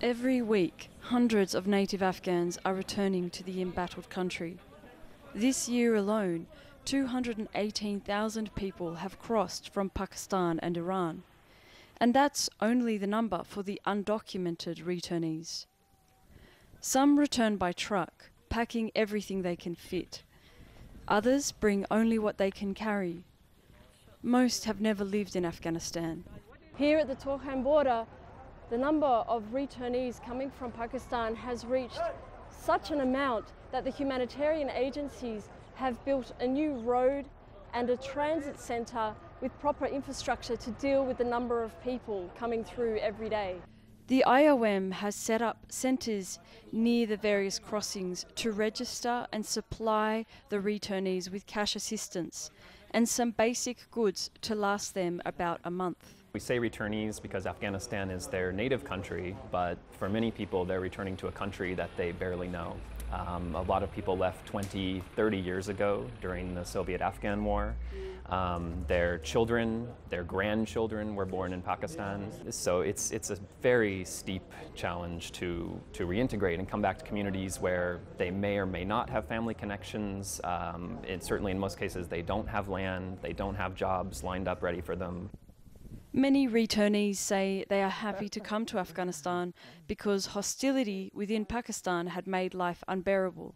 Every week, hundreds of native Afghans are returning to the embattled country. This year alone, 218,000 people have crossed from Pakistan and Iran. And that's only the number for the undocumented returnees. Some return by truck, packing everything they can fit. Others bring only what they can carry. Most have never lived in Afghanistan. Here at the Torkham border, the number of returnees coming from Pakistan has reached such an amount that the humanitarian agencies have built a new road and a transit centre with proper infrastructure to deal with the number of people coming through every day. The IOM has set up centres near the various crossings to register and supply the returnees with cash assistance and some basic goods to last them about a month. We say returnees because Afghanistan is their native country, but for many people they're returning to a country that they barely know. A lot of people left 20, 30 years ago during the Soviet-Afghan War. Their children, their grandchildren were born in Pakistan. So it's a very steep challenge to reintegrate and come back to communities where they may or may not have family connections. Certainly in most cases they don't have land, they don't have jobs lined up ready for them. Many returnees say they are happy to come to Afghanistan because hostility within Pakistan had made life unbearable,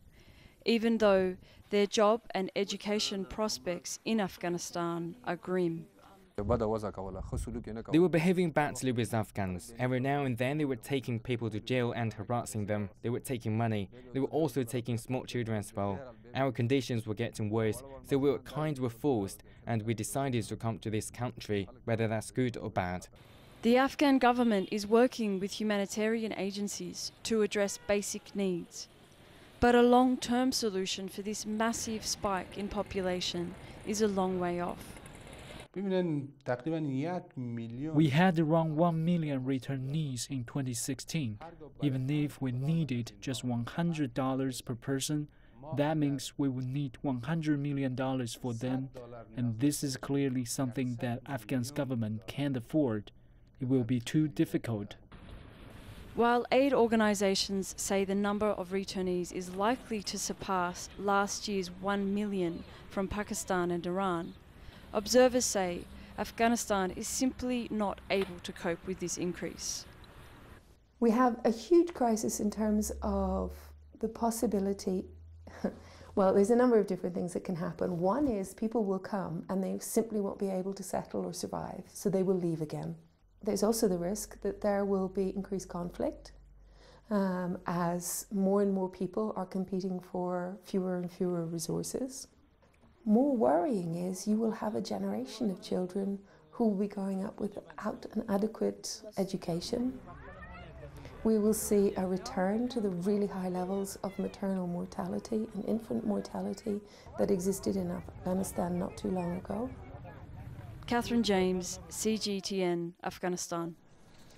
even though their job and education prospects in Afghanistan are grim. They were behaving badly with Afghans. Every now and then they were taking people to jail and harassing them. They were taking money. They were also taking small children as well. Our conditions were getting worse, so we were kind of forced, and we decided to come to this country, whether that's good or bad. The Afghan government is working with humanitarian agencies to address basic needs. But a long-term solution for this massive spike in population is a long way off. We had around 1 million returnees in 2016. Even if we needed just $100 per person, that means we would need $100 million for them, and this is clearly something that Afghan's government can't afford. It will be too difficult. While aid organisations say the number of returnees is likely to surpass last year's 1 million from Pakistan and Iran, observers say Afghanistan is simply not able to cope with this increase. We have a huge crisis in terms of the possibility. Well, there's a number of different things that can happen. One is people will come and they simply won't be able to settle or survive, so they will leave again. There's also the risk that there will be increased conflict as more and more people are competing for fewer and fewer resources. More worrying is you will have a generation of children who will be growing up without an adequate education. We will see a return to the really high levels of maternal mortality and infant mortality that existed in Afghanistan not too long ago. Catherine James, CGTN, Afghanistan.